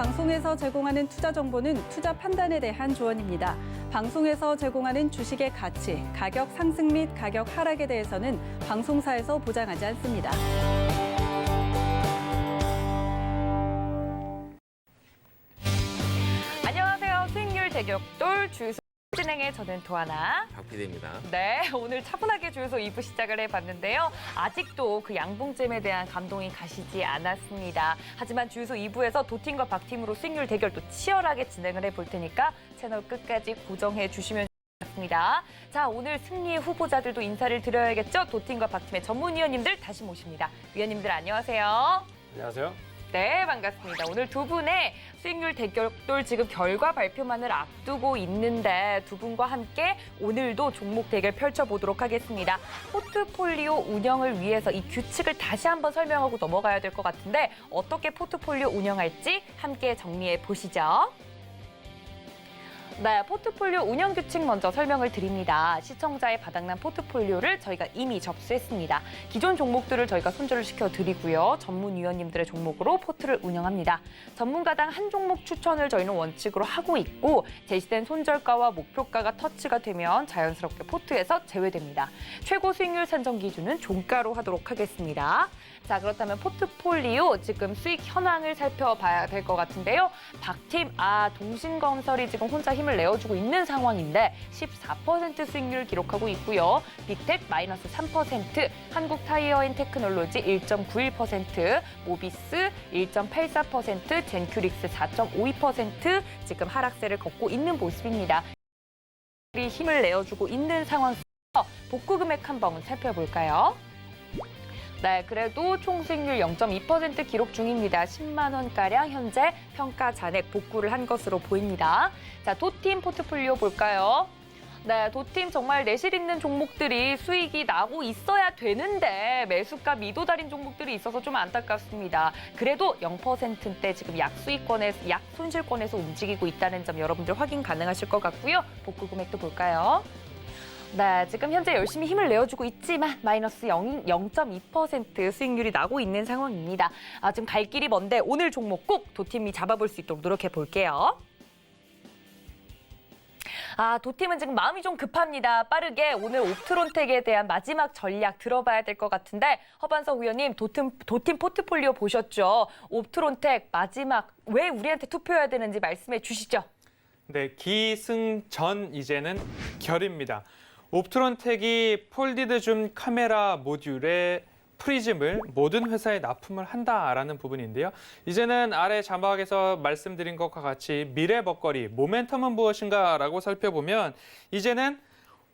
방송에서 제공하는 투자 정보는 투자 판단에 대한 조언입니다. 방송에서 제공하는 주식의 가치, 가격 상승 및 가격 하락에 대해서는 방송사에서 보장하지 않습니다. 안녕하세요. 수익률 대격돌 주유소 진행의 저는 도하나 박PD입니다. 네, 오늘 차분하게 주유소 2부 시작을 해봤는데요. 아직도 그 양봉잼에 대한 감동이 가시지 않았습니다. 하지만 주유소 2부에서 도팀과 박팀으로 수익률 대결도 치열하게 진행을 해볼 테니까 채널 끝까지 고정해 주시면 좋겠습니다. 자, 오늘 승리의 후보자들도 인사를 드려야겠죠? 도팀과 박팀의 전문위원님들 다시 모십니다. 위원님들 안녕하세요. 안녕하세요. 네, 반갑습니다. 오늘 두 분의 수익률 대결돌 지금 결과 발표만을 앞두고 있는데 두 분과 함께 오늘도 종목 대결 펼쳐보도록 하겠습니다. 포트폴리오 운영을 위해서 이 규칙을 다시 한번 설명하고 넘어가야 될 것 같은데 어떻게 포트폴리오 운영할지 함께 정리해 보시죠. 네, 포트폴리오 운영 규칙 먼저 설명을 드립니다. 시청자의 바닥난 포트폴리오를 저희가 이미 접수했습니다. 기존 종목들을 저희가 손절을 시켜드리고요. 전문위원님들의 종목으로 포트를 운영합니다. 전문가당 한 종목 추천을 저희는 원칙으로 하고 있고 제시된 손절가와 목표가가 터치가 되면 자연스럽게 포트에서 제외됩니다. 최고 수익률 산정 기준은 종가로 하도록 하겠습니다. 자, 그렇다면 포트폴리오 지금 수익 현황을 살펴봐야 될 것 같은데요. 박팀, 동신건설이 지금 혼자 힘을 내어주고 있는 상황인데 14% 수익률을 기록하고 있고요. 빅텍 마이너스 3%, 한국타이어앤테크놀로지 1.91%, 모비스 1.84%, 젠큐릭스 4.52% 지금 하락세를 걷고 있는 모습입니다. 힘을 내어주고 있는 상황에서 복구 금액 한번 살펴볼까요? 네, 그래도 총 수익률 0.2% 기록 중입니다. 10만 원가량 현재 평가 잔액 복구를 한 것으로 보입니다. 자, 도팀 포트폴리오 볼까요? 네, 도팀 정말 내실 있는 종목들이 수익이 나고 있어야 되는데 매수가 미도달인 종목들이 있어서 좀 안타깝습니다. 그래도 0%대 지금 약수익권에서, 약손실권에서 움직이고 있다는 점 여러분들 확인 가능하실 것 같고요. 복구 금액도 볼까요? 네, 지금 현재 열심히 힘을 내어주고 있지만 마이너스 0.2% 수익률이 나고 있는 상황입니다. 지금 갈 길이 먼데 오늘 종목 꼭 도팀이 잡아볼 수 있도록 노력해 볼게요. 도팀은 지금 마음이 좀 급합니다. 빠르게 오늘 옵트론텍에 대한 마지막 전략 들어봐야 될 것 같은데 허반석 위원님 도팀 포트폴리오 보셨죠? 옵트론텍 마지막 왜 우리한테 투표해야 되는지 말씀해 주시죠. 네, 기승전 이제는 결입니다. 옵트론텍이 폴디드 줌 카메라 모듈에 프리즘을 모든 회사에 납품을 한다라는 부분인데요. 이제는 아래 자막에서 말씀드린 것과 같이 미래 먹거리, 모멘텀은 무엇인가라고 살펴보면 이제는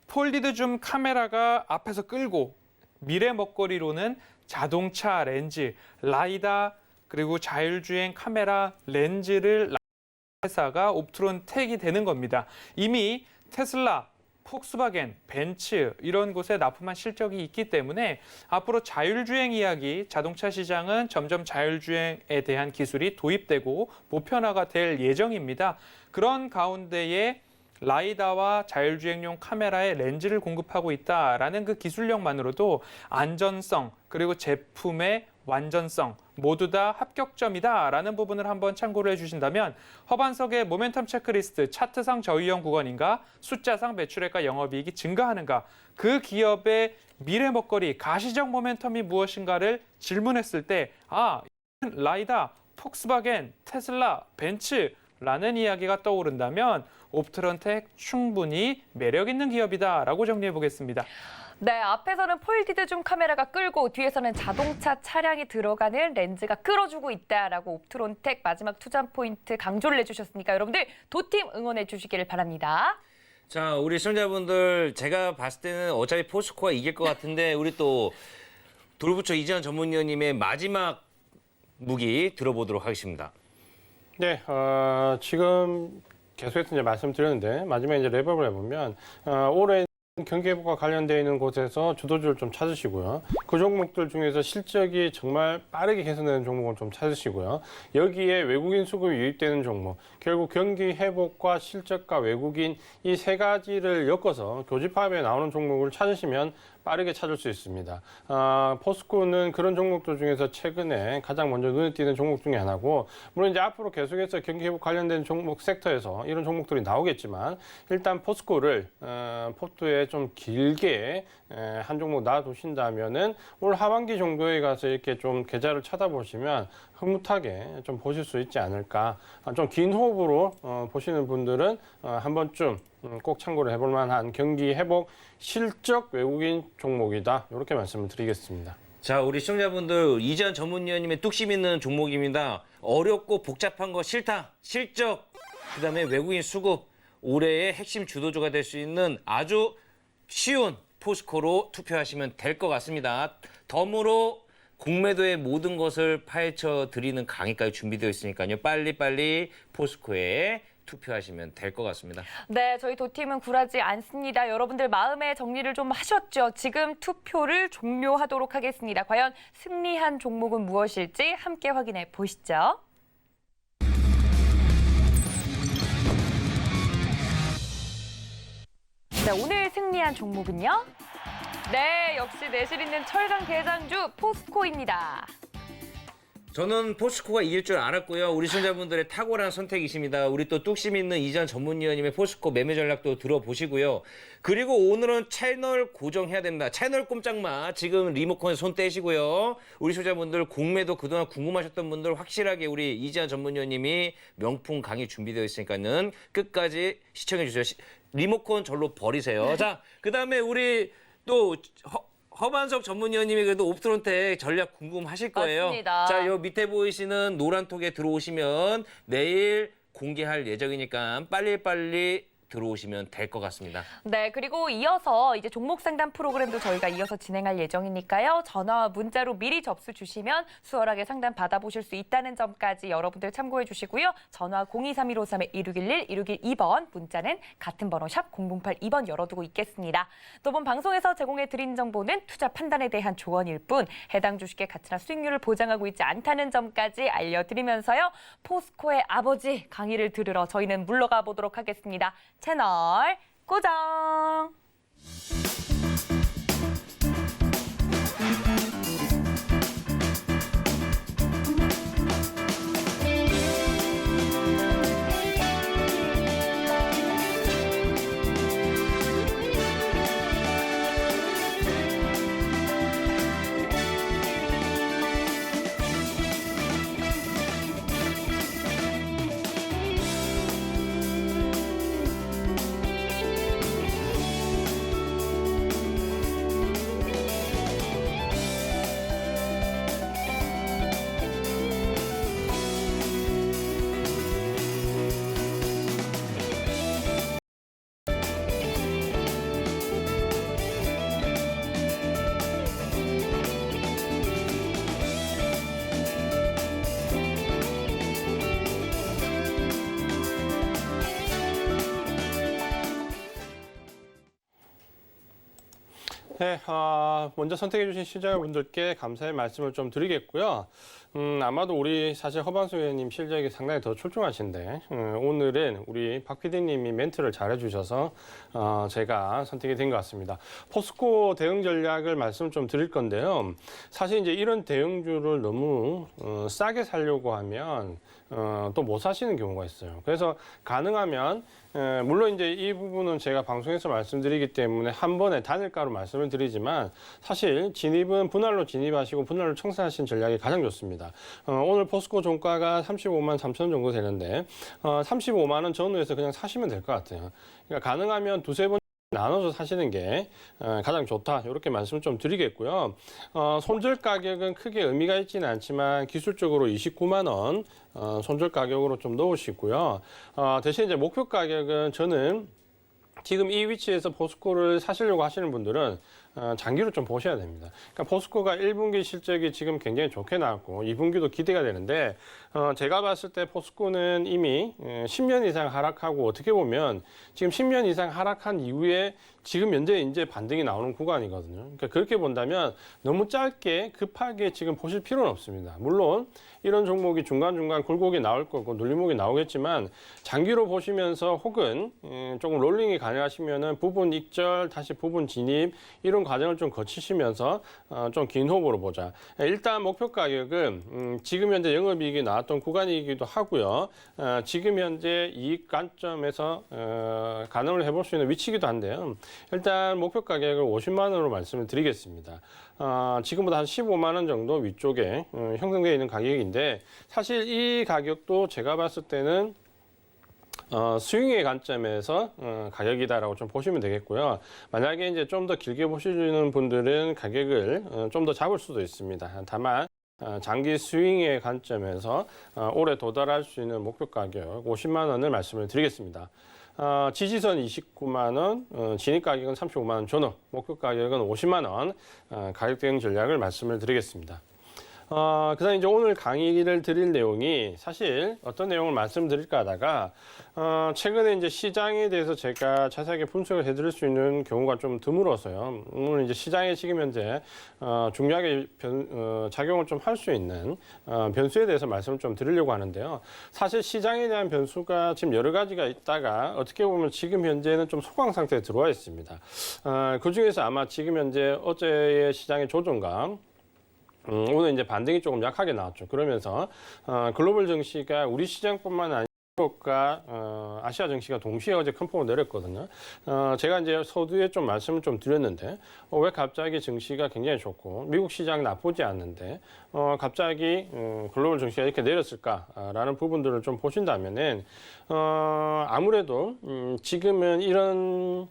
폴디드 줌 카메라가 앞에서 끌고 미래 먹거리로는 자동차 렌즈, 라이다, 그리고 자율주행 카메라 렌즈를 회사가 옵트론텍이 되는 겁니다. 이미 테슬라, 폭스바겐, 벤츠 이런 곳에 납품한 실적이 있기 때문에 앞으로 자율주행 이야기, 자동차 시장은 점점 자율주행에 대한 기술이 도입되고 보편화가 될 예정입니다. 그런 가운데에 라이다와 자율주행용 카메라에 렌즈를 공급하고 있다라는 그 기술력만으로도 안전성 그리고 제품의 완전성 모두 다 합격점이다라는 부분을 한번 참고를 해주신다면 허반석의 모멘텀 체크리스트 차트상 저위험 구간인가 숫자상 매출액과 영업이익이 증가하는가 그 기업의 미래 먹거리 가시적 모멘텀이 무엇인가를 질문했을 때 라이다, 폭스바겐, 테슬라, 벤츠라는 이야기가 떠오른다면 옵트론텍 충분히 매력 있는 기업이다라고 정리해 보겠습니다. 네, 앞에서는 폴디드 줌 카메라가 끌고 뒤에서는 자동차 차량이 들어가는 렌즈가 끌어주고 있다라고 옵트론텍 마지막 투자 포인트 강조를 해주셨으니까 여러분들 도팀 응원해 주시기를 바랍니다. 자, 우리 시청자분들 제가 봤을 때는 어차피 포스코가 이길 것 같은데 우리 또 돌부처 이재현 전문위원님의 마지막 무기 들어보도록 하겠습니다. 네, 지금 계속해서 이제 말씀드렸는데 마지막에 이제 랩업을 해보면 올해 경기 회복과 관련되어 있는 곳에서 주도주를 좀 찾으시고요. 그 종목들 중에서 실적이 정말 빠르게 개선되는 종목을 좀 찾으시고요. 여기에 외국인 수급이 유입되는 종목, 결국 경기 회복과 실적과 외국인 이 세 가지를 엮어서 교집합에 나오는 종목을 찾으시면 빠르게 찾을 수 있습니다. 포스코는 그런 종목들 중에서 최근에 가장 먼저 눈에 띄는 종목 중에 하나고, 물론 이제 앞으로 계속해서 경기 회복 관련된 종목 섹터에서 이런 종목들이 나오겠지만, 일단 포스코를 포트에 좀 길게 한 종목 놔두신다면은 올 하반기 정도에 가서 이렇게 좀 계좌를 쳐다보시면 흐뭇하게 좀 보실 수 있지 않을까. 좀 긴 호흡으로 보시는 분들은 한 번쯤 꼭 참고를 해볼 만한 경기 회복 실적 외국인 종목이다. 이렇게 말씀을 드리겠습니다. 자, 우리 시청자분들, 이재현 전문위원님의 뚝심 있는 종목입니다. 어렵고 복잡한 거 싫다. 실적, 그다음에 외국인 수급, 올해의 핵심 주도주가 될 수 있는 아주 쉬운 포스코로 투표하시면 될 것 같습니다. 덤으로 공매도의 모든 것을 파헤쳐 드리는 강의까지 준비되어 있으니까요. 빨리빨리 포스코에 투표하시면 될 것 같습니다. 네, 저희 도팀은 굴하지 않습니다. 여러분들 마음의 정리를 좀 하셨죠? 지금 투표를 종료하도록 하겠습니다. 과연 승리한 종목은 무엇일지 함께 확인해 보시죠. 네, 오늘 승리한 종목은요? 네, 역시 내실 있는 철강 대장주 포스코입니다. 저는 포스코가 이길 줄 알았고요. 우리 시청자분들의 탁월한 선택이십니다. 우리 또 뚝심 있는 이재현 전문위원님의 포스코 매매 전략도 들어보시고요. 그리고 오늘은 채널 고정해야 됩니다. 채널 꼼짝마. 지금 리모컨에 손 떼시고요. 우리 시청자분들 공매도 그동안 궁금하셨던 분들 확실하게 우리 이재현 전문위원님이 명품 강의 준비되어 있으니까는 끝까지 시청해 주세요. 리모컨 절로 버리세요. 자, 그다음에 우리 또 허만석 전문위원님이 그래도 옵트론텍 전략 궁금하실 거예요. 맞습니다. 자, 요 밑에 보이시는 노란 톡에 들어오시면 내일 공개할 예정이니까 빨리빨리 들어오시면 될 것 같습니다. 네, 그리고 이어서 이제 종목 상담 프로그램도 저희가 이어서 진행할 예정이니까요. 전화와 문자로 미리 접수 주시면 수월하게 상담 받아보실 수 있다는 점까지 여러분들 참고해 주시고요. 전화 023153-1611, 1612번, 문자는 같은 번호 샵 0082번 열어두고 있겠습니다. 또 본 방송에서 제공해 드린 정보는 투자 판단에 대한 조언일 뿐 해당 주식의 가치나 수익률을 보장하고 있지 않다는 점까지 알려드리면서요. 포스코의 아버지 강의를 들으러 저희는 물러가 보도록 하겠습니다. 채널 고정! 네, 먼저 선택해주신 시청자분들께 감사의 말씀을 좀 드리겠고요. 아마도 우리 사실 허방수 의원님 실력이 상당히 더 출중하신데 오늘은 우리 박 PD님이 멘트를 잘해주셔서 제가 선택이 된 것 같습니다. 포스코 대응 전략을 말씀을 좀 드릴 건데요. 사실 이제 이런 대응주를 너무 싸게 사려고 하면 또 못 사시는 경우가 있어요. 그래서 가능하면 물론 이제 이 부분은 제가 방송에서 말씀드리기 때문에 한 번에 단일가로 말씀을 드리지만 사실 진입은 분할로 진입하시고 분할로 청산하시는 전략이 가장 좋습니다. 오늘 포스코 종가가 35만 3천 원 정도 되는데 35만 원 전후에서 그냥 사시면 될 것 같아요. 그러니까 가능하면 두세 번 나눠서 사시는 게 가장 좋다. 이렇게 말씀을 좀 드리겠고요. 손절 가격은 크게 의미가 있지는 않지만 기술적으로 29만 원 손절 가격으로 좀 넣으시고요. 대신 이제 목표 가격은 저는 지금 이 위치에서 포스코를 사시려고 하시는 분들은 장기로 좀 보셔야 됩니다. 그러니까 포스코가 1분기 실적이 지금 굉장히 좋게 나왔고 2분기도 기대가 되는데 제가 봤을 때 포스코는 이미 10년 이상 하락하고 어떻게 보면 지금 10년 이상 하락한 이후에 지금 현재 이제 반등이 나오는 구간이거든요. 그러니까 그렇게 본다면 너무 짧게 급하게 지금 보실 필요는 없습니다. 물론 이런 종목이 중간중간 굴곡이 나올 거고 눌림목이 나오겠지만 장기로 보시면서 혹은 조금 롤링이 가능하시면은 부분 익절 다시 부분 진입 이런 이런 과정을 좀 거치시면서 좀 긴 호흡으로 보자. 일단 목표 가격은 지금 현재 영업이익이 나왔던 구간이기도 하고요. 지금 현재 이익 관점에서 가늠을 해볼 수 있는 위치이기도 한데요. 일단 목표 가격을 50만 원으로 말씀을 드리겠습니다. 지금보다 한 15만 원 정도 위쪽에 형성되어 있는 가격인데 사실 이 가격도 제가 봤을 때는 스윙의 관점에서 가격이다라고 좀 보시면 되겠고요. 만약에 이제 좀 더 길게 보시는 분들은 가격을 좀 더 잡을 수도 있습니다. 다만 장기 스윙의 관점에서 올해 도달할 수 있는 목표 가격 50만 원을 말씀을 드리겠습니다. 지지선 29만 원, 진입 가격은 35만 원 전후, 목표 가격은 50만 원 가격 대응 전략을 말씀을 드리겠습니다. 그다음 이제 오늘 강의를 드릴 내용이 사실 어떤 내용을 말씀드릴까 하다가 최근에 이제 시장에 대해서 제가 자세하게 분석을 해드릴 수 있는 경우가 좀 드물어서요. 오늘 이제 시장에 지금 현재 중요하게 작용을 좀 할 수 있는 변수에 대해서 말씀을 좀 드리려고 하는데요. 사실 시장에 대한 변수가 지금 여러 가지가 있다가 어떻게 보면 지금 현재는 좀 소강 상태에 들어와 있습니다. 그 중에서 아마 지금 현재 어제의 시장의 조정감 오늘 이제 반등이 조금 약하게 나왔죠. 그러면서 글로벌 증시가 우리 시장뿐만 아니라 유럽과 아시아 증시가 동시에 어제 큰 폭으로 내렸거든요. 제가 이제 서두에 좀 말씀을 좀 드렸는데 왜 갑자기 증시가 굉장히 좋고 미국 시장 나쁘지 않는데 갑자기 글로벌 증시가 이렇게 내렸을까라는 부분들을 좀 보신다면은 아무래도 지금은 이런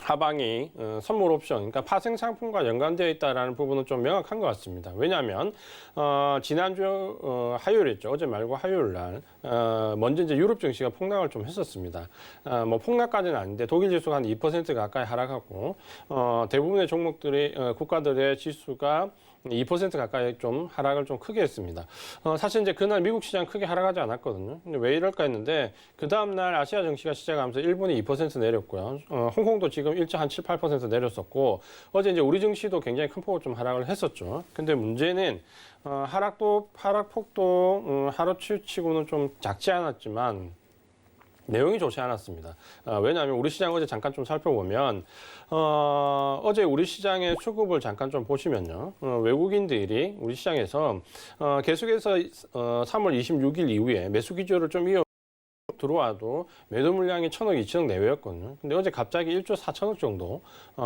하방이 선물 옵션, 그러니까 파생 상품과 연관되어 있다는 부분은 좀 명확한 것 같습니다. 왜냐하면 지난주 화요일이었죠. 어제 말고 화요일 날 먼저 이제 유럽 증시가 폭락을 좀 했었습니다. 뭐 폭락까지는 아닌데 독일 지수가 한 2% 가까이 하락하고 대부분의 종목들이 국가들의 지수가 2% 가까이 좀 하락을 좀 크게 했습니다. 사실 이제 그날 미국 시장 크게 하락하지 않았거든요. 근데 왜 이럴까 했는데 그 다음날 아시아 증시가 시작하면서 일본이 2% 내렸고요. 홍콩도 지금 일정 한 7, 8% 내렸었고 어제 이제 우리 증시도 굉장히 큰 폭으로 좀 하락을 했었죠. 근데 문제는 하락폭도 하루치고는 좀 작지 않았지만 내용이 좋지 않았습니다. 왜냐하면 우리 시장 어제 잠깐 좀 살펴보면 어제 우리 시장의 수급을 잠깐 좀 보시면요. 외국인들이 우리 시장에서 계속해서 3월 26일 이후에 매수 기조를 좀 이어 들어와도 매도 물량이 1,000억, 2,000억 내외였거든요. 근데 어제 갑자기 1조 4천억 정도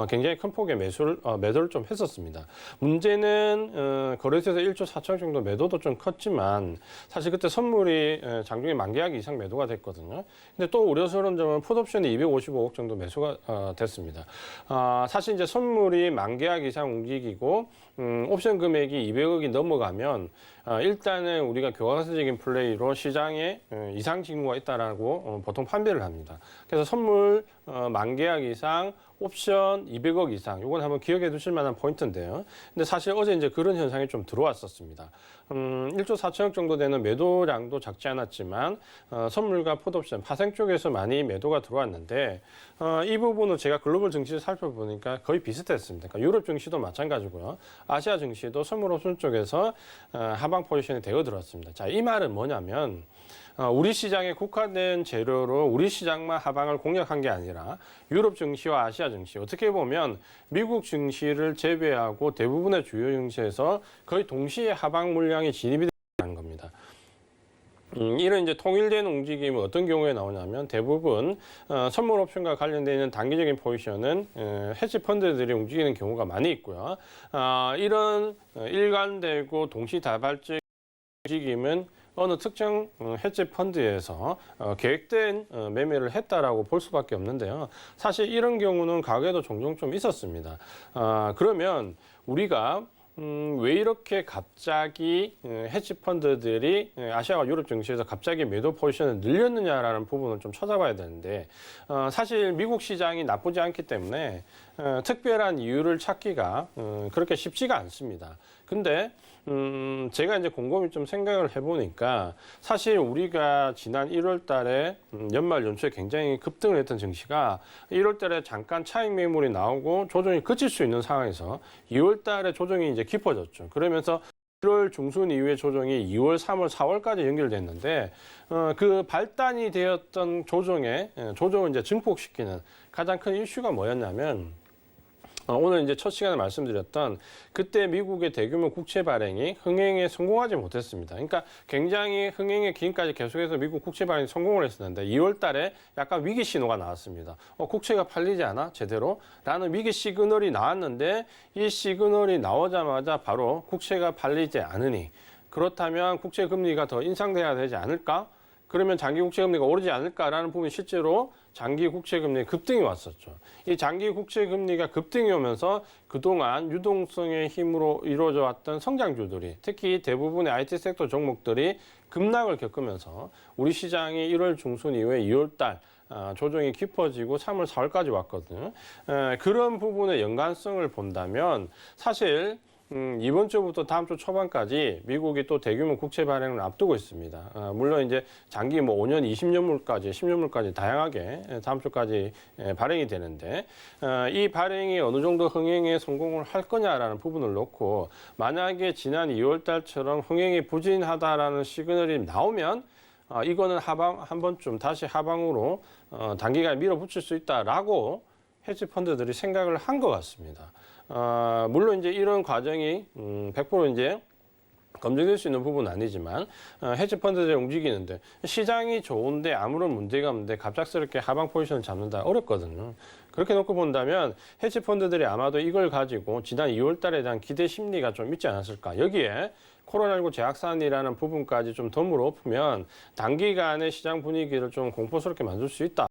굉장히 큰 폭의 매도를 좀 했었습니다. 문제는 거래소에서 1조 4천억 정도 매도도 좀 컸지만 사실 그때 선물이 장중에 만계약 이상 매도가 됐거든요. 근데 또 우려스러운 점은 풋옵션이 255억 정도 매수가 됐습니다. 사실 이제 선물이 만계약 이상 움직이고 옵션 금액이 200억이 넘어가면 일단은 우리가 교과서적인 플레이로 시장에 이상 징후가 있다라고 보통 판별을 합니다. 그래서 선물 만계약 이상, 옵션 200억 이상, 이건 한번 기억해 두실 만한 포인트인데요. 근데 사실 어제 이제 그런 현상이 좀 들어왔었습니다. 1조 4천억 정도 되는 매도량도 작지 않았지만 선물과 풋옵션, 파생 쪽에서 많이 매도가 들어왔는데 이 부분은 제가 글로벌 증시를 살펴보니까 거의 비슷했습니다. 그러니까 유럽 증시도 마찬가지고요. 아시아 증시도 선물 옵션 쪽에서 하방 포지션이 되어 들어왔습니다. 자, 이 말은 뭐냐면 우리 시장에 국한된 재료로 우리 시장만 하방을 공략한 게 아니라 유럽 증시와 아시아 증시, 어떻게 보면 미국 증시를 제외하고 대부분의 주요 증시에서 거의 동시에 하방 물량이 진입이 되는 겁니다. 이런 이제 통일된 움직임은 어떤 경우에 나오냐면 대부분 선물 옵션과 관련되어 있는 단기적인 포지션은 헤지 펀드들이 움직이는 경우가 많이 있고요. 이런 일관되고 동시다발적 움직임은 어느 특정 헤지 펀드에서 계획된 매매를 했다라고 볼 수밖에 없는데요. 사실 이런 경우는 과거에도 종종 좀 있었습니다. 그러면 우리가 왜 이렇게 갑자기 헤지 펀드들이 아시아와 유럽 증시에서 갑자기 매도 포지션을 늘렸느냐라는 부분을 좀 찾아봐야 되는데 사실 미국 시장이 나쁘지 않기 때문에 특별한 이유를 찾기가 그렇게 쉽지가 않습니다. 근데 제가 이제 곰곰이 좀 생각을 해보니까 사실 우리가 지난 1월 달에 연말 연초에 굉장히 급등을 했던 증시가 1월 달에 잠깐 차익 매물이 나오고 조정이 그칠 수 있는 상황에서 2월 달에 조정이 이제 깊어졌죠. 그러면서 1월 중순 이후에 조정이 2월, 3월, 4월까지 연결됐는데 그 발단이 되었던 조정을 이제 증폭시키는 가장 큰 이슈가 뭐였냐면 오늘 이제 첫 시간에 말씀드렸던 그때 미국의 대규모 국채 발행이 흥행에 성공하지 못했습니다. 그러니까 굉장히 흥행의 기인까지 계속해서 미국 국채 발행이 성공을 했었는데 2월 달에 약간 위기 신호가 나왔습니다. 국채가 팔리지 않아? 제대로? 라는 위기 시그널이 나왔는데 이 시그널이 나오자마자 바로 국채가 팔리지 않으니 그렇다면 국채 금리가 더 인상돼야 되지 않을까? 그러면 장기 국채 금리가 오르지 않을까라는 부분이 실제로 장기 국채 금리 급등이 왔었죠. 이 장기 국채 금리가 급등이 오면서 그동안 유동성의 힘으로 이루어져 왔던 성장주들이 특히 대부분의 IT 섹터 종목들이 급락을 겪으면서 우리 시장이 1월 중순 이후에 2월 달 조정이 깊어지고 3월, 4월까지 왔거든요. 그런 부분의 연관성을 본다면 사실 이번 주부터 다음 주 초반까지 미국이 또 대규모 국채 발행을 앞두고 있습니다. 물론 이제 장기 5년, 20년물까지, 10년물까지 다양하게 다음 주까지 발행이 되는데 이 발행이 어느 정도 흥행에 성공을 할 거냐라는 부분을 놓고 만약에 지난 2월 달처럼 흥행이 부진하다라는 시그널이 나오면 이거는 한 번쯤 다시 하방으로 단기간에 밀어붙일 수 있다라고 헤지 펀드들이 생각을 한 것 같습니다. 물론 이제 이런 과정이 100% 이제 검증될 수 있는 부분은 아니지만 헤지 펀드들이 움직이는데 시장이 좋은데 아무런 문제가 없는데 갑작스럽게 하방 포지션을 잡는다 어렵거든요. 그렇게 놓고 본다면 헤지 펀드들이 아마도 이걸 가지고 지난 2월 달에 대한 기대 심리가 좀 있지 않았을까. 여기에 코로나19 재확산이라는 부분까지 좀 덤으로 엎으면 단기간에 시장 분위기를 좀 공포스럽게 만들 수 있다.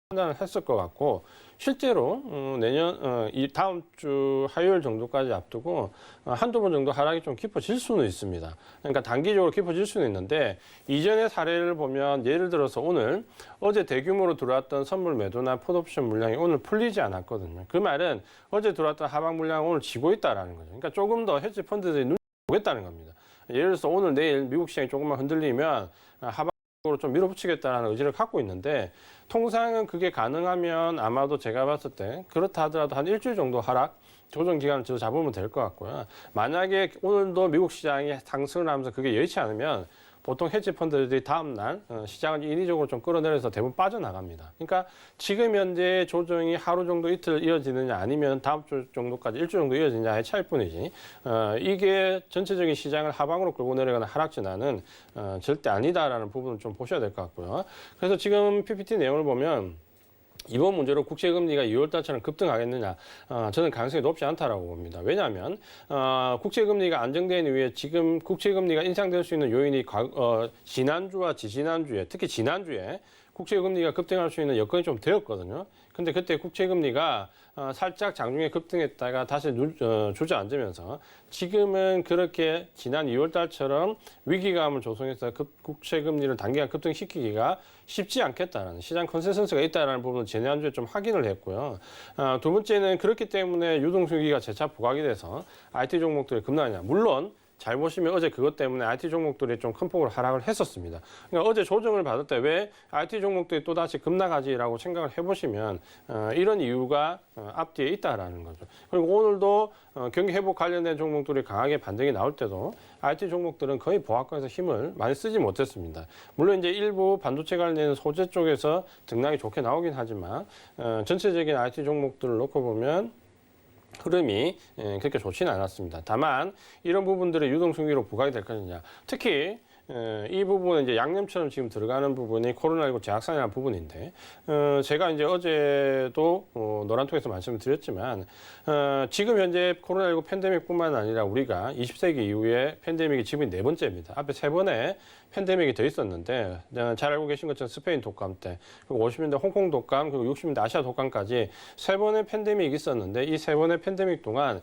판단을 했을 것 같고 실제로 내년 이 다음 주 화요일 정도까지 앞두고 한두 번 정도 하락이 좀 깊어질 수는 있습니다. 그러니까 단기적으로 깊어질 수는 있는데 이전의 사례를 보면 예를 들어서 오늘 어제 대규모로 들어왔던 선물 매도나 풋옵션 물량이 오늘 풀리지 않았거든요. 그 말은 어제 들어왔던 하방 물량은 오늘 지고 있다라는 거죠. 그러니까 조금 더 헤지 펀드들이 눈치 보겠다는 겁니다. 예를 들어서 오늘 내일 미국 시장이 조금만 흔들리면 하방 으로 좀 밀어붙이겠다는 의지를 갖고 있는데 통상은 그게 가능하면 아마도 제가 봤을 때 그렇다 하더라도 한 일주일 정도 하락 조정 기간을 잡으면 될 것 같고요. 만약에 오늘도 미국 시장이 상승을 하면서 그게 여의치 않으면 보통 헤지 펀드들이 다음 날 시장을 인위적으로 좀 끌어내려서 대부분 빠져나갑니다. 그러니까 지금 현재 조정이 하루 정도 이틀 이어지느냐 아니면 다음 주 정도까지 일주일 정도 이어지느냐의 차일 뿐이지 이게 전체적인 시장을 하방으로 끌고 내려가는 하락 진화는 절대 아니다라는 부분을 좀 보셔야 될 것 같고요. 그래서 지금 PPT 내용을 보면 이번 문제로 국채금리가 2월 달처럼 급등하겠느냐? 저는 가능성이 높지 않다라고 봅니다. 왜냐하면 국채금리가 안정된 이후에 지금 국채금리가 인상될 수 있는 요인이 지난주와 지지난주에 특히 지난주에 국채금리가 급등할 수 있는 여건이 좀 되었거든요. 근데 그때 국채금리가 살짝 장중에 급등했다가 다시 주저앉으면서 지금은 그렇게 지난 2월 달처럼 위기감을 조성해서 국채금리를 단기간 급등시키기가 쉽지 않겠다는 시장 컨센서스가 있다는 부분을 지난주에 좀 확인을 했고요. 두 번째는 그렇기 때문에 유동성위기가 재차 부각이 돼서 IT 종목들이 급락하냐. 물론 잘 보시면 어제 그것 때문에 IT 종목들이 좀 큰 폭으로 하락을 했었습니다. 그러니까 어제 조정을 받을 때 왜 IT 종목들이 또다시 급락하지라고 생각을 해보시면 이런 이유가 앞뒤에 있다라는 거죠. 그리고 오늘도 경기 회복 관련된 종목들이 강하게 반등이 나올 때도 IT 종목들은 거의 보합권에서 힘을 많이 쓰지 못했습니다. 물론 이제 일부 반도체 관련 소재 쪽에서 등락이 좋게 나오긴 하지만 전체적인 IT 종목들을 놓고 보면 흐름이 그렇게 좋지는 않았습니다. 다만 이런 부분들의 유동성위로 부각이 될 것이냐. 특히 이 부분은 이제 양념처럼 지금 들어가는 부분이 코로나19 재확산이라는 부분인데 제가 이제 어제도 노란통에서 말씀을 드렸지만 지금 현재 코로나19 팬데믹뿐만 아니라 우리가 20세기 이후에 팬데믹이 지금 4번째입니다. 앞에 3번의 팬데믹이 더 있었는데 잘 알고 계신 것처럼 스페인 독감 때 그리고 50년대 홍콩 독감 그리고 60년대 아시아 독감까지 3번의 팬데믹이 있었는데 이 3번의 팬데믹 동안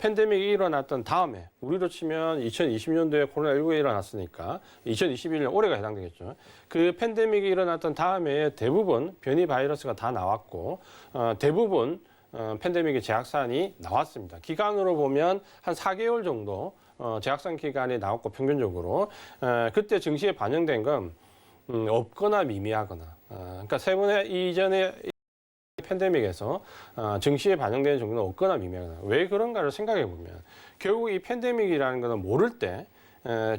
팬데믹이 일어났던 다음에 우리로 치면 2020년도에 코로나19가 일어났으니까 2021년 올해가 해당되겠죠. 그 팬데믹이 일어났던 다음에 대부분 변이 바이러스가 다 나왔고 대부분 팬데믹의 재확산이 나왔습니다. 기간으로 보면 한 4개월 정도 재확산 기간이 나왔고 평균적으로 그때 증시에 반영된 건 없거나 미미하거나 그러니까 3번의 이전에 팬데믹에서 증시에 반영되는 정도는 없거나 미미하거나 왜 그런가를 생각해 보면 결국 이 팬데믹이라는 것은 모를 때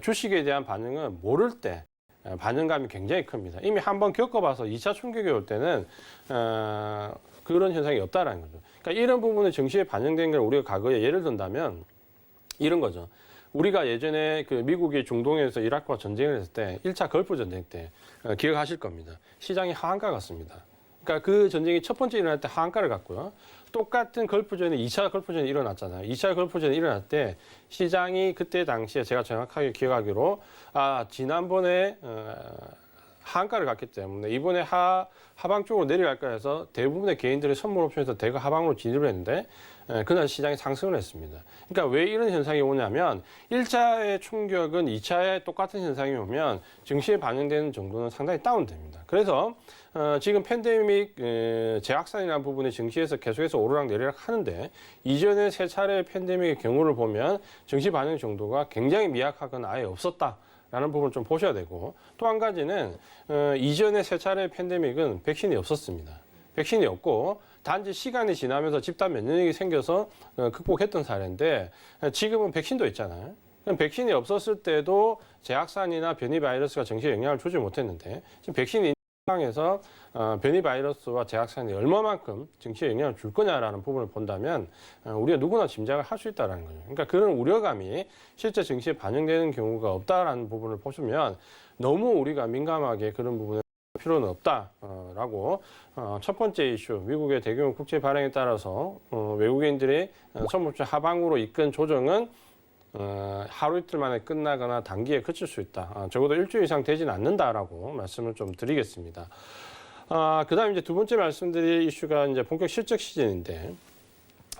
주식에 대한 반응은 모를 때 반영감이 굉장히 큽니다. 이미 한번 겪어봐서 2차 충격이 올 때는 그런 현상이 없다라는 거죠. 그러니까 이런 부분이 증시에 반영된 걸 우리가 과거에 예를 든다면 이런 거죠. 우리가 예전에 그 미국이 중동에서 이라크와 전쟁을 했을 때 1차 걸프 전쟁 때 기억하실 겁니다. 시장이 하한가 갔습니다. 그러니까 그 전쟁이 첫 번째 일어날 때 하한가를 갔고요. 똑같은 걸프전이 2차 걸프전이 일어났잖아요. 2차 걸프전이 일어날 때 시장이 그때 당시에 제가 정확하게 기억하기로 지난번에 하한가를 갔기 때문에 이번에 하방 쪽으로 내려갈까 해서 대부분의 개인들이 선물 옵션에서 대거 하방으로 진입을 했는데 그날 시장이 상승을 했습니다. 그러니까 왜 이런 현상이 오냐면 1차의 충격은 2차에 똑같은 현상이 오면 증시에 반영되는 정도는 상당히 다운됩니다. 그래서 지금 팬데믹 재확산이라는 부분이 증시에서 계속해서 오르락내리락 하는데 이전에 세 차례의 팬데믹의 경우를 보면 증시 반영 정도가 굉장히 미약하거나 아예 없었다. 라는 부분을 좀 보셔야 되고 또 한 가지는 이전에 세 차례의 팬데믹은 백신이 없었습니다. 백신이 없고 단지 시간이 지나면서 집단 면역력이 생겨서 극복했던 사례인데 지금은 백신도 있잖아요. 그럼 백신이 없었을 때도 재확산이나 변이 바이러스가 증시에 영향을 주지 못했는데 지금 백신이 있는 상황에서 변이 바이러스와 재확산이 얼마만큼 증시에 영향을 줄 거냐라는 부분을 본다면 우리가 누구나 짐작을 할 수 있다는 거죠. 그러니까 그런 우려감이 실제 증시에 반영되는 경우가 없다라는 부분을 보시면 너무 우리가 민감하게 그런 부분에 필요는 없다라고 첫 번째 이슈 미국의 대규모 국채 발행에 따라서 외국인들이 선물주 하방으로 이끈 조정은 하루 이틀 만에 끝나거나 단기에 그칠 수 있다. 적어도 일주일 이상 되진 않는다라고 말씀을 좀 드리겠습니다. 그다음 이제 두 번째 말씀드릴 이슈가 이제 본격 실적 시즌인데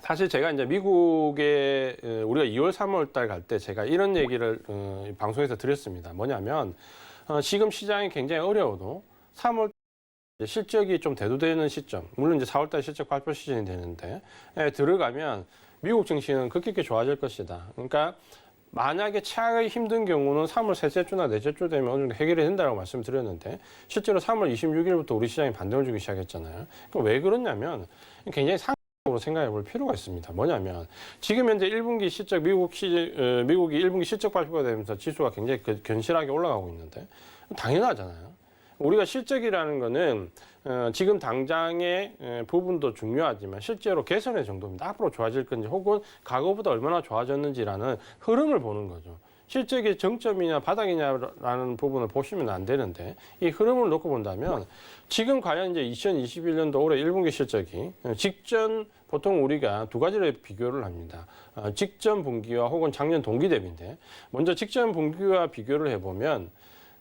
사실 제가 이제 미국에 우리가 2월, 3월 달 갈 때 제가 이런 얘기를 방송에서 드렸습니다. 뭐냐면 지금 시장이 굉장히 어려워도 3월 실적이 좀 대두되는 시점, 물론 이제 4월 달 실적 발표 시즌이 되는데 들어가면 미국 증시는 급격히 좋아질 것이다. 그러니까 만약에 최악의 힘든 경우는 3월 셋째 주나 넷째 주 되면 어느 정도 해결이 된다고 말씀드렸는데 실제로 3월 26일부터 우리 시장이 반등을 주기 시작했잖아요. 그럼 왜 그러냐면 굉장히 상황으로 생각해 볼 필요가 있습니다. 뭐냐면 지금 현재 1분기 실적 미국이 1분기 실적 발표가 되면서 지수가 굉장히 견실하게 올라가고 있는데 당연하잖아요. 우리가 실적이라는 거는 지금 당장의 부분도 중요하지만 실제로 개선의 정도입니다. 앞으로 좋아질 건지 혹은 과거보다 얼마나 좋아졌는지라는 흐름을 보는 거죠. 실적이 정점이냐 바닥이냐라는 부분을 보시면 안 되는데 이 흐름을 놓고 본다면 지금 과연 이제 2021년도 올해 1분기 실적이 직전 보통 우리가 두 가지를 비교를 합니다. 직전 분기와 혹은 작년 동기 대비인데 먼저 직전 분기와 비교를 해보면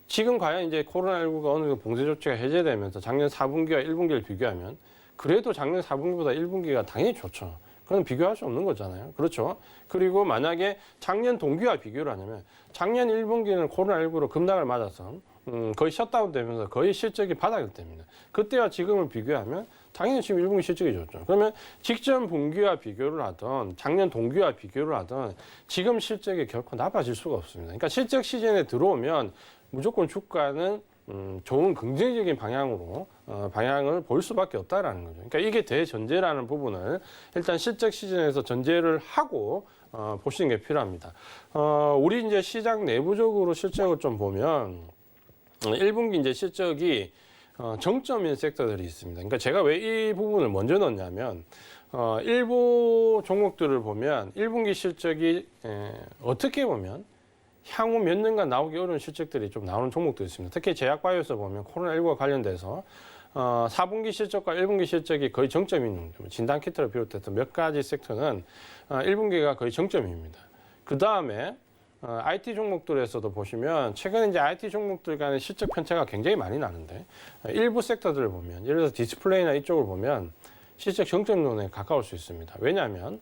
지금 과연 이제 코로나19가 어느 정도 봉쇄 조치가 해제되면서 작년 4분기와 1분기를 비교하면 그래도 작년 4분기보다 1분기가 당연히 좋죠. 그건 비교할 수 없는 거잖아요. 그렇죠. 그리고 만약에 작년 동기와 비교를 하냐면 작년 1분기는 코로나19로 급락을 맞아서 거의 셧다운 되면서 거의 실적이 바닥일 때입니다. 그때와 지금을 비교하면 당연히 지금 1분기 실적이 좋죠. 그러면 직전 분기와 비교를 하던 작년 동기와 비교를 하던 지금 실적이 결코 나빠질 수가 없습니다. 그러니까 실적 시즌에 들어오면 무조건 주가는 좋은 긍정적인 방향으로 방향을 볼 수밖에 없다라는 거죠. 그러니까 이게 대전제라는 부분을 일단 실적 시즌에서 전제를 하고 보시는 게 필요합니다. 우리 이제 시장 내부적으로 실적을 좀 보면 1분기 이제 실적이 정점인 섹터들이 있습니다. 그러니까 제가 왜 이 부분을 먼저 넣냐면 일부 종목들을 보면 1분기 실적이 어떻게 보면 향후 몇 년간 나오기 어려운 실적들이 좀 나오는 종목도 있습니다. 특히 제약바이오에서 보면 코로나19와 관련돼서 4분기 실적과 1분기 실적이 거의 정점인 진단키트를 비롯해서 몇 가지 섹터는 1분기가 거의 정점입니다. 그 다음에 IT 종목들에서도 보시면 최근에 이제 IT 종목들 간의 실적 편차가 굉장히 많이 나는데 일부 섹터들을 보면 예를 들어서 디스플레이나 이쪽을 보면 실적 정점론에 가까울 수 있습니다. 왜냐하면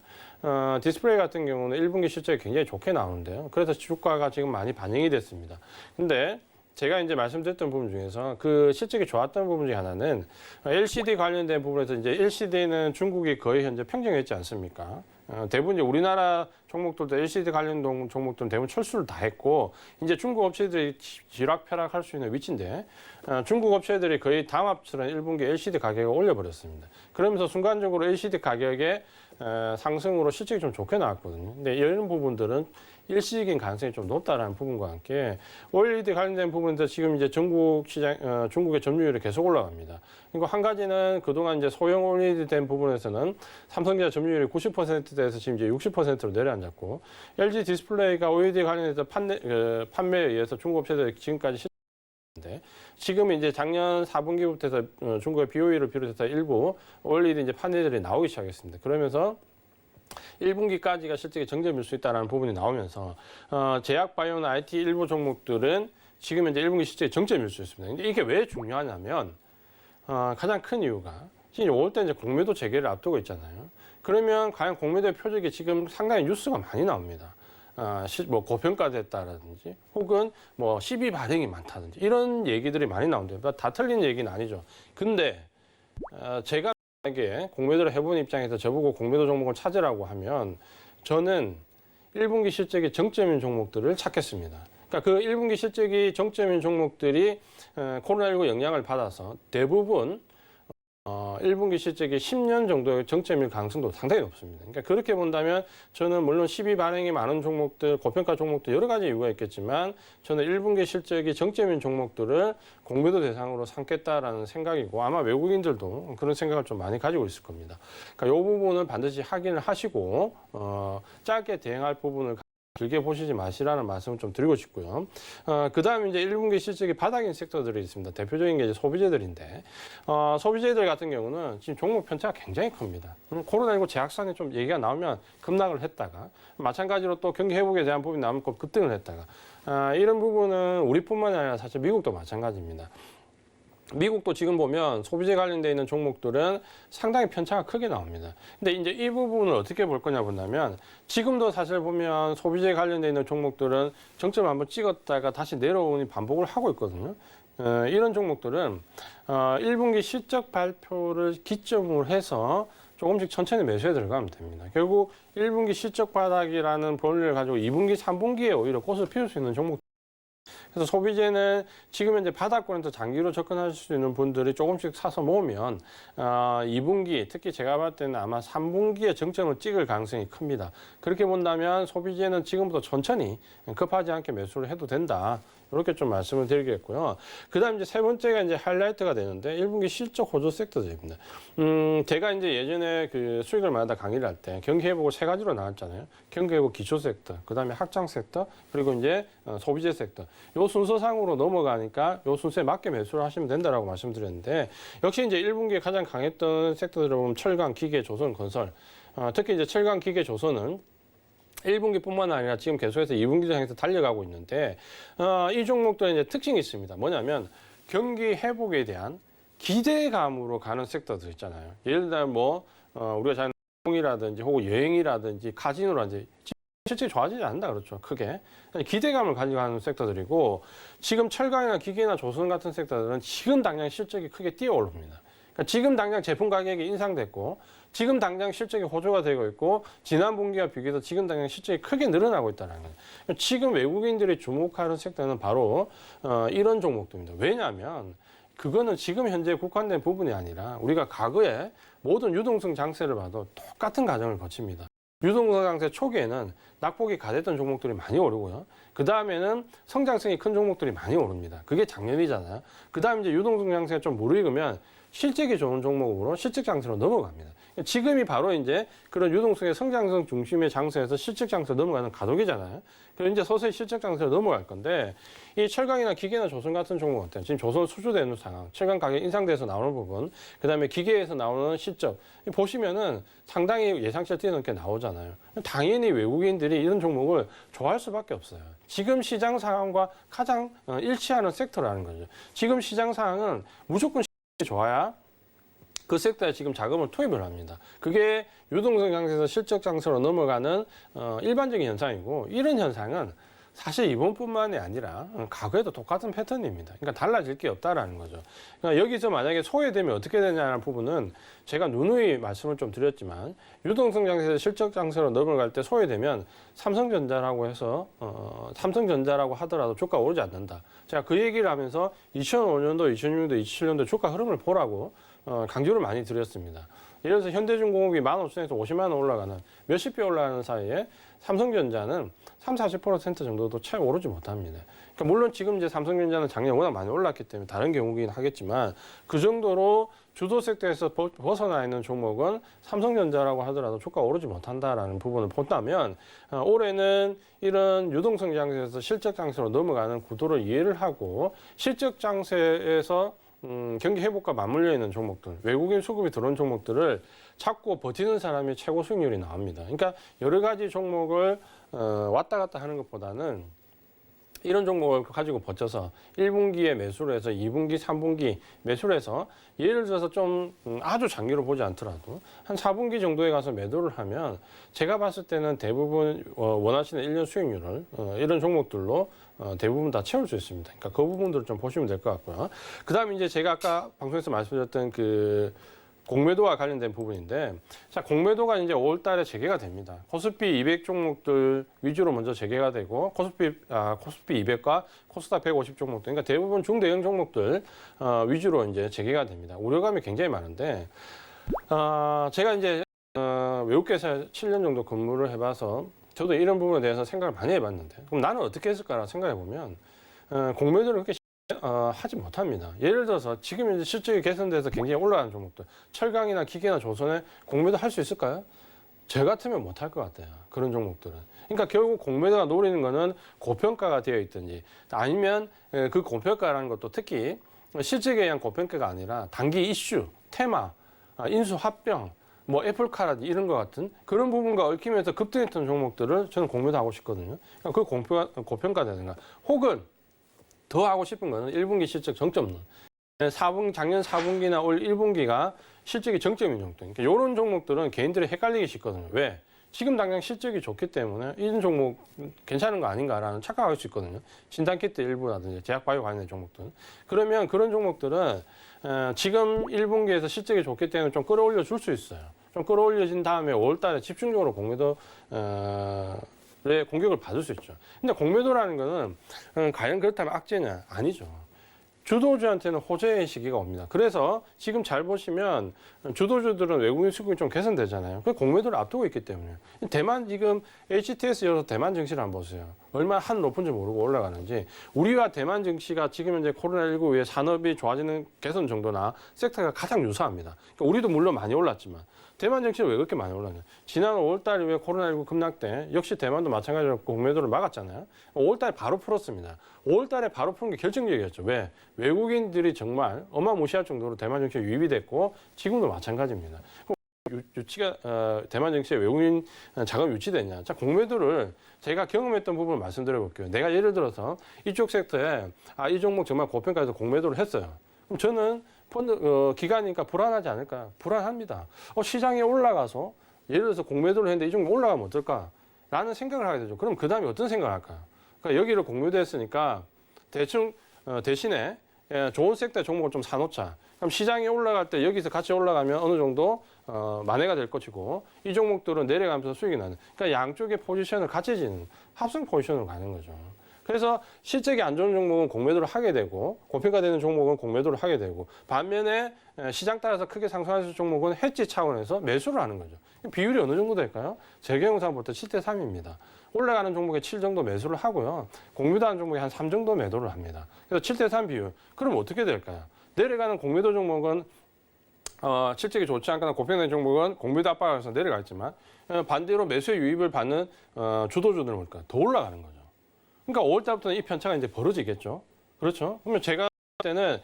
디스플레이 같은 경우는 1분기 실적이 굉장히 좋게 나오는데요. 그래서 주가가 지금 많이 반영이 됐습니다. 근데 제가 이제 말씀드렸던 부분 중에서 그 실적이 좋았던 부분 중에 하나는 LCD 관련된 부분에서 이제 LCD는 중국이 거의 현재 평정했지 않습니까? 대부분 이제 우리나라 종목들도 LCD 관련 종목들은 대부분 철수를 다 했고 이제 중국 업체들이 지락펴락할 수 있는 위치인데 중국 업체들이 거의 담합처럼 1분기 LCD 가격을 올려버렸습니다. 그러면서 순간적으로 LCD 가격에 상승으로 실적이 좀 좋게 나왔거든요. 근데 이런 부분들은 일시적인 가능성이 좀 높다라는 부분과 함께 OLED 관련된 부분에서 지금 이제 전국 시장, 중국의 점유율이 계속 올라갑니다. 그리고 한 가지는 그동안 이제 소형 OLED 된 부분에서는 삼성전자 점유율이 90%대에서 지금 이제 60%로 내려앉았고 LG 디스플레이가 OLED 관련해서 판매에 의해서 중국 업체들이 지금까지 지금 이제 작년 4분기부터 해서 중국의 BOE를 비롯해서 일부 OLED 이제 판매들이 나오기 시작했습니다. 그러면서 1분기까지가 실적이 정점일 수 있다는 부분이 나오면서 제약, 바이오나 IT 일부 종목들은 지금 현재 1분기 실적이 정점일 수 있습니다. 근데 이게 왜 중요하냐면 가장 큰 이유가 지금 5월때 이제 공매도 재개를 앞두고 있잖아요. 그러면 과연 공매도의 표적이 지금 상당히 뉴스가 많이 나옵니다. 뭐 고평가됐다라든지 혹은 뭐 시비 발행이 많다든지 이런 얘기들이 많이 나오는데 다 틀린 얘기는 아니죠. 근데 제가 만약에 공매도를 해본 입장에서 저보고 공매도 종목을 찾으라고 하면 저는 1분기 실적이 정점인 종목들을 찾겠습니다. 그러니까 그 1분기 실적이 정점인 종목들이 코로나19 영향을 받아서 대부분 1분기 실적이 10년 정도의 정점일 가능성도 상당히 높습니다. 그러니까 그렇게 본다면 저는 물론 시비 발행이 많은 종목들, 고평가 종목들 여러 가지 이유가 있겠지만 저는 1분기 실적이 정점인 종목들을 공매도 대상으로 삼겠다라는 생각이고 아마 외국인들도 그런 생각을 좀 많이 가지고 있을 겁니다. 그러니까 이 부분을 반드시 확인을 하시고 짧게 대응할 부분을 길게 보시지 마시라는 말씀을 좀 드리고 싶고요. 그 다음에 이제 1분기 실적이 바닥인 섹터들이 있습니다. 대표적인 게 이제 소비재들인데, 소비재들 같은 경우는 지금 종목 편차가 굉장히 큽니다. 코로나19 제약상에 좀 얘기가 나오면 급락을 했다가, 마찬가지로 또 경기 회복에 대한 부분이 나오면 꼭 급등을 했다가, 이런 부분은 우리뿐만 아니라 사실 미국도 마찬가지입니다. 미국도 지금 보면 소비재 관련되어 있는 종목들은 상당히 편차가 크게 나옵니다. 근데 이제 이 부분을 어떻게 볼 거냐 본다면 지금도 사실 보면 소비재 관련되어 있는 종목들은 정점을 한번 찍었다가 다시 내려오니 반복을 하고 있거든요. 이런 종목들은 1분기 실적 발표를 기점으로 해서 조금씩 천천히 매수에 들어가면 됩니다. 결국 1분기 실적 바닥이라는 본리를 가지고 2분기, 3분기에 오히려 꽃을 피울 수 있는 종목. 그래서 소비재는 지금 현재 바닥권에서 장기로 접근할 수 있는 분들이 조금씩 사서 모으면 2분기 특히 제가 봤을 때는 아마 3분기에 정점을 찍을 가능성이 큽니다. 그렇게 본다면 소비재는 지금부터 천천히 급하지 않게 매수를 해도 된다. 이렇게 좀 말씀을 드리겠고요. 그 다음 이제 세 번째가 이제 하이라이트가 되는데 1분기 실적 호조 섹터들입니다. 제가 이제 예전에 그 수익을 마다 강의를 할 때 경기 회복을 세 가지로 나눴잖아요. 경기 회복 기초 섹터, 그 다음에 확장 섹터, 그리고 이제 소비재 섹터. 요 순서상으로 넘어가니까 요 순서에 맞게 매수를 하시면 된다라고 말씀드렸는데 역시 이제 1분기에 가장 강했던 섹터들을 보면 철강, 기계, 조선, 건설. 특히 이제 철강, 기계, 조선은 1분기뿐만 아니라 지금 계속해서 2분기도 향해서 달려가고 있는데 이 종목들은 이제 특징이 있습니다. 뭐냐면 경기 회복에 대한 기대감으로 가는 섹터들 있잖아요. 예를 들면 뭐 우리가 잘 이라든지 혹은 여행이라든지 카지노라든지 실질이 좋아지지 않는다 그렇죠. 크게 기대감을 가지고 하는 섹터들이고 지금 철강이나 기계나 조선 같은 섹터들은 지금 당장 실적이 크게 뛰어오릅니다. 그러니까 지금 당장 제품 가격이 인상됐고 지금 당장 실적이 호조가 되고 있고 지난 분기와 비교해서 지금 당장 실적이 크게 늘어나고 있다는 거예요. 지금 외국인들이 주목하는 섹터는 바로 이런 종목들입니다. 왜냐하면 그거는 지금 현재 국한된 부분이 아니라 우리가 과거에 모든 유동성 장세를 봐도 똑같은 과정을 거칩니다. 유동성 장세 초기에는 낙폭이 가됐던 종목들이 많이 오르고요. 그 다음에는 성장성이 큰 종목들이 많이 오릅니다. 그게 작년이잖아요. 그 다음에 이제 유동성 장세가 좀 무르익으면 실적이 좋은 종목으로 실적 장세로 넘어갑니다. 지금이 바로 이제 그런 유동성의 성장성 중심의 장세에서 실적 장세로 넘어가는 가독이잖아요. 그래서 이제 서서히 실적 장세로 넘어갈 건데 이 철강이나 기계나 조선 같은 종목 어때요? 지금 조선 수주되는 상황, 철강 가격 인상돼서 나오는 부분, 그 다음에 기계에서 나오는 실적 보시면은 상당히 예상치를 뛰어넘게 나오잖아요. 당연히 외국인들이 이런 종목을 좋아할 수밖에 없어요. 지금 시장 상황과 가장 일치하는 섹터라는 거죠. 지금 시장 상황은 무조건 좋아야 그 섹터에 지금 자금을 투입을 합니다. 그게 유동성 장세에서 실적 장세로 넘어가는 일반적인 현상이고 이런 현상은 사실 이번뿐만이 아니라 과거에도 똑같은 패턴입니다. 그러니까 달라질 게 없다라는 거죠. 그러니까 여기서 만약에 소외되면 어떻게 되냐는 부분은 제가 누누이 말씀을 좀 드렸지만 유동성 장세에서 실적 장세로 넘어갈 때 소외되면 삼성전자라고 해서 삼성전자라고 하더라도 주가 오르지 않는다. 제가 그 얘기를 하면서 2005년도, 2006년도, 2007년도 주가 흐름을 보라고 강조를 많이 드렸습니다. 예를 들어서 현대중공업이 15,000원에서 50만 원 올라가는 몇십 배 올라가는 사이에 삼성전자는 30-40% 정도도 채 오르지 못합니다. 그러니까 물론 지금 이제 삼성전자는 작년에 워낙 많이 올랐기 때문에 다른 경우긴 하겠지만 그 정도로 주도 섹터에서 벗어나 있는 종목은 삼성전자라고 하더라도 주가가 오르지 못한다라는 부분을 본다면 올해는 이런 유동성 장세에서 실적 장세로 넘어가는 구도를 이해를 하고 실적 장세에서 경기 회복과 맞물려 있는 종목들, 외국인 수급이 들어온 종목들을 찾고 버티는 사람이 최고 수익률이 나옵니다. 그러니까 여러 가지 종목을 왔다 갔다 하는 것보다는 이런 종목을 가지고 버텨서 1분기에 매수를 해서 2분기, 3분기 매수를 해서 예를 들어서 좀 아주 장기로 보지 않더라도 한 4분기 정도에 가서 매도를 하면 제가 봤을 때는 대부분 원하시는 1년 수익률을 이런 종목들로 대부분 다 채울 수 있습니다. 그러니까 그 부분들을 좀 보시면 될 것 같고요. 그 다음에 이제 제가 아까 방송에서 말씀드렸던 그 공매도와 관련된 부분인데, 자, 공매도가 이제 5월 달에 재개가 됩니다. 코스피 200 종목들 위주로 먼저 재개가 되고, 코스피 200과 코스닥 150 종목들, 그러니까 대부분 중대형 종목들 위주로 이제 재개가 됩니다. 우려감이 굉장히 많은데, 제가 이제 외국계에서 7년 정도 근무를 해봐서 저도 이런 부분에 대해서 생각을 많이 해봤는데, 그럼 나는 어떻게 했을까라고 생각해보면, 공매도를 그렇게 하지 못합니다. 예를 들어서 지금 이제 실적이 개선돼서 굉장히 올라가는 종목들, 철강이나 기계나 조선에 공매도 할 수 있을까요? 저 같으면 못할 것 같아요. 그런 종목들은. 그러니까 결국 공매도가 노리는 거는 고평가가 되어 있든지 아니면 그 고평가라는 것도 특히 실적에 의한 고평가가 아니라 단기 이슈, 테마, 인수 합병, 뭐 애플카라든지 이런 것 같은 그런 부분과 얽히면서 급등했던 종목들을 저는 공매도 하고 싶거든요. 그러니까 그 고평가되든가 혹은 더 하고 싶은 거는 1분기 실적 정점론. 작년 4분기나 올 1분기가 실적이 정점인 정도. 그러니까 이런 종목들은 개인들이 헷갈리기 쉽거든요. 왜? 지금 당장 실적이 좋기 때문에 이런 종목 괜찮은 거 아닌가라는 착각할 수 있거든요. 진단키트 일부라든지 제약바이오 관련된 종목들. 그러면 그런 종목들은 지금 1분기에서 실적이 좋기 때문에 좀 끌어올려 줄 수 있어요. 좀 끌어올려진 다음에 5월 달에 집중적으로 공매도 공격을 받을 수 있죠. 근데 공매도라는 거는 과연 그렇다면 악재냐? 아니죠. 주도주한테는 호재의 시기가 옵니다. 그래서 지금 잘 보시면 주도주들은 외국인 수급이 좀 개선되잖아요. 그 공매도를 앞두고 있기 때문에. 대만 지금 HTS 열어서 대만 증시를 한번 보세요. 얼마나 한 높은지 모르고 올라가는지. 우리와 대만 증시가 지금 현재 코로나19 이후에 산업이 좋아지는 개선 정도나 섹터가 가장 유사합니다. 그러니까 우리도 물론 많이 올랐지만 대만 증시는 왜 그렇게 많이 올랐냐? 지난 5월달 이후에 코로나19 급락 때 역시 대만도 마찬가지로 공매도를 막았잖아요. 5월달에 바로 풀었습니다. 5월달에 바로 푸는 게 결정적이었죠. 왜? 외국인들이 정말 어마무시할 정도로 대만 증시에 유입이 됐고 지금도 마찬가지입니다. 유치가 대만 증시에 외국인 자금 유치됐냐? 자, 공매도를 제가 경험했던 부분을 말씀드려 볼게요. 내가 예를 들어서 이쪽 섹터에 이 종목 정말 고평가해서 공매도를 했어요. 그럼 저는 펀드 기간이니까 불안하지 않을까? 불안합니다. 시장에 올라가서 예를 들어서 공매도를 했는데 이 종목 올라가면 어떨까? 라는 생각을 하게 되죠. 그럼 그 다음에 어떤 생각을 할까요? 그러니까 여기를 공매도했으니까 대충 대신에 좋은 섹터 종목을 좀 사놓자. 그럼 시장이 올라갈 때 여기서 같이 올라가면 어느 정도 만회가 될 것이고 이 종목들은 내려가면서 수익이 나는. 그러니까 양쪽의 포지션을 같이 지는 합성 포지션으로 가는 거죠. 그래서 실적이 안 좋은 종목은 공매도를 하게 되고 고평가되는 종목은 공매도를 하게 되고 반면에 시장 따라서 크게 상승하는 종목은 해지 차원에서 매수를 하는 거죠. 비율이 어느 정도 될까요? 제 경우상 볼 때 7대 3입니다. 올라가는 종목에 7 정도 매수를 하고요. 공매도하는 종목에 한 3 정도 매도를 합니다. 그래서 7대 3 비율. 그럼 어떻게 될까요? 내려가는 공매도 종목은 실적이 좋지 않거나 고평된 종목은 공매도 압박에서 내려가 있지만 반대로 매수의 유입을 받는 주도주들은 뭘까요? 더 올라가는 거죠. 그러니까 5월 달부터는 이 편차가 이제 벌어지겠죠. 그렇죠? 그러면 제가 볼 때는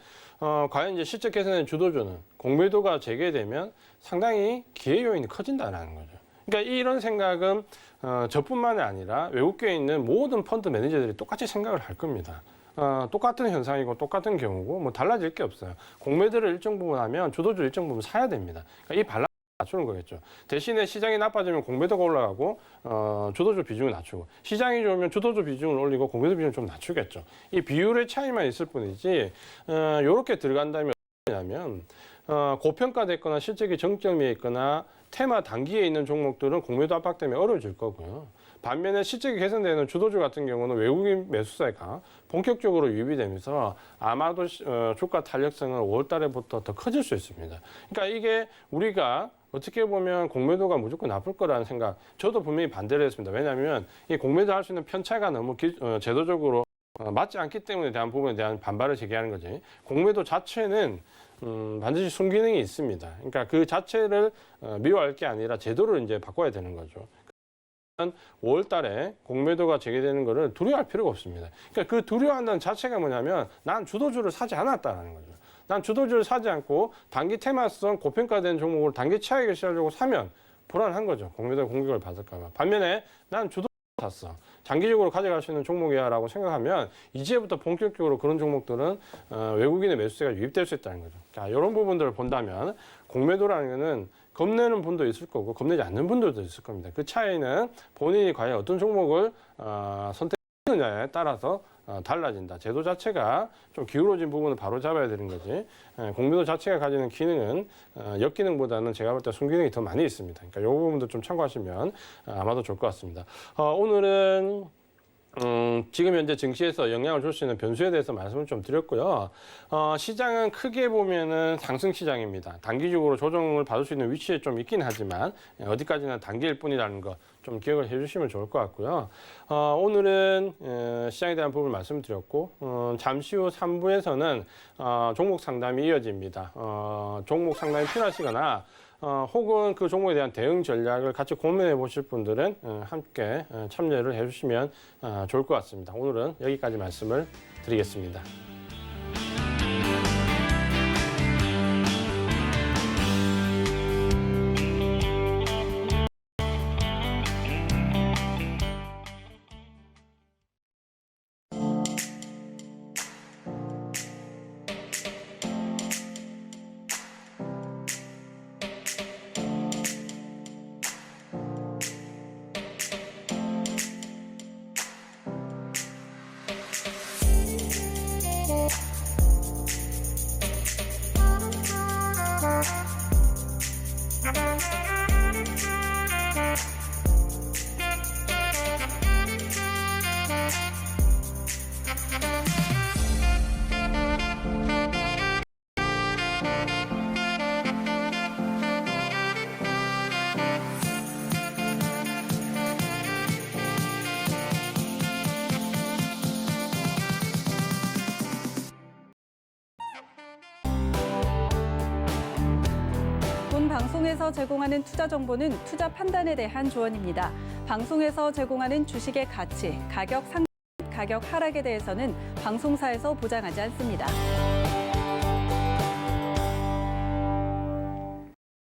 과연 이제 실적 개선된 주도주는 공매도가 재개되면 상당히 기회 요인이 커진다는 거죠. 그러니까 이런 생각은 저뿐만이 아니라 외국계에 있는 모든 펀드 매니저들이 똑같이 생각을 할 겁니다. 똑같은 현상이고 똑같은 경우고 뭐 달라질 게 없어요. 공매도를 일정 부분 하면 주도주 일정 부분 사야 됩니다. 그러니까 이 밸런스 낮추는 거겠죠. 대신에 시장이 나빠지면 공매도가 올라가고 주도주 비중을 낮추고 시장이 좋으면 주도주 비중을 올리고 공매도 비중을 좀 낮추겠죠. 이 비율의 차이만 있을 뿐이지 이렇게 들어간다면 뭐냐면 고평가됐거나 실적이 정점에 있거나 테마 단기에 있는 종목들은 공매도 압박 때문에 어려워질 거고요. 반면에 실적이 개선되는 주도주 같은 경우는 외국인 매수세가 본격적으로 유입이 되면서 아마도 주가 탄력성은 5월 달에부터 더 커질 수 있습니다. 그러니까 이게 우리가 어떻게 보면 공매도가 무조건 나쁠 거라는 생각, 저도 분명히 반대를 했습니다. 왜냐하면 이 공매도 할 수 있는 편차가 너무 제도적으로 맞지 않기 때문에 대한 부분에 대한 반발을 제기하는 거지. 공매도 자체는 반드시 순기능이 있습니다. 그러니까 그 자체를 미워할 게 아니라 제도를 이제 바꿔야 되는 거죠. 5월 달에 공매도가 제기되는 것을 두려워할 필요가 없습니다. 그러니까 그 두려워한다는 자체가 뭐냐면 난 주도주를 사지 않았다라는 거죠. 난 주도주를 사지 않고 단기 테마성 고평가된 종목을 단기 차익을 시하려고 사면 불안한 거죠. 공매도 공격을 받을까 봐. 반면에 난 주도주를 샀어. 장기적으로 가져갈 수 있는 종목이야 라고 생각하면 이제부터 본격적으로 그런 종목들은 외국인의 매수세가 유입될 수 있다는 거죠. 자, 이런 부분들을 본다면 공매도라는 것은 겁내는 분도 있을 거고 겁내지 않는 분들도 있을 겁니다. 그 차이는 본인이 과연 어떤 종목을 선택하느냐에 따라서 달라진다. 제도 자체가 좀 기울어진 부분을 바로 잡아야 되는 거지. 공매도 자체가 가지는 기능은 역기능보다는 제가 볼 때 순기능이 더 많이 있습니다. 그러니까 이 부분도 좀 참고하시면 아마도 좋을 것 같습니다. 오늘은 지금 현재 증시에서 영향을 줄 수 있는 변수에 대해서 말씀을 좀 드렸고요. 시장은 크게 보면은 상승 시장입니다. 단기적으로 조정을 받을 수 있는 위치에 좀 있긴 하지만 어디까지나 단기일 뿐이라는 거 좀 기억을 해주시면 좋을 것 같고요. 오늘은 시장에 대한 부분을 말씀드렸고 잠시 후 3부에서는 종목 상담이 이어집니다. 종목 상담이 필요하시거나 혹은 그 종목에 대한 대응 전략을 같이 고민해 보실 분들은 함께 참여를 해주시면 좋을 것 같습니다. 오늘은 여기까지 말씀을 드리겠습니다. 본 방송에서 제공하는 투자 정보는 투자 판단에 대한 조언입니다. 방송에서 제공하는 주식의 가치, 가격 상승, 가격 하락에 대해서는 방송사에서 보장하지 않습니다.